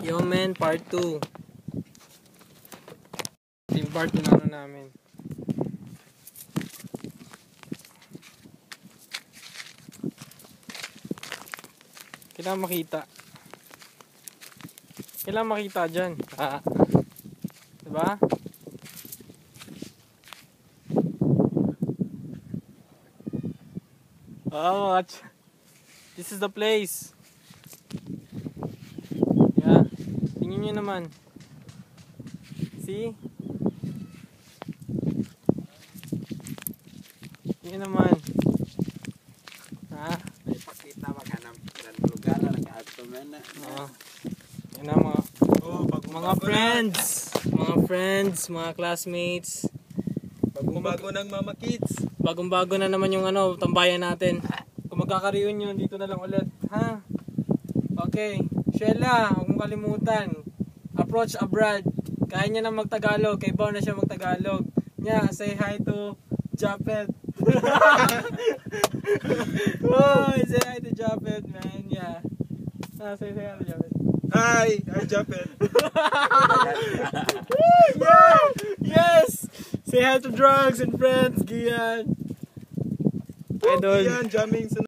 Yo man, part 2. Team part 2 na ano namin. Kailangan makita. Kailangan makita dyan. Diba? Oh, this is the place. Yeah. Tingnan nyo naman. See? Tingnan naman. Ha? May pakita maghanap ng lugar na naka-ato man na. Oo. Yan na mga friends. Mga friends, mga classmates. Bagong-bago ng Mama Kids. Bagong-bago na naman yung tambayan natin. Kung magkaka-reunion, dito na lang ulit. Ha? Okay. Sheila, huwag mong kalimutan. Approach abroad. Kaya niya na mag-Tagalog. Kay Bao na siya mag-Tagalog. Nya, say hi to Japet. Oh, say hi to Japet, man. Yeah. Say hi to Japet. Hi! Hi, Japet. Yeah! Yes! Say hi to Drugs and Friends, Gian. Idol. Gian, jamming sa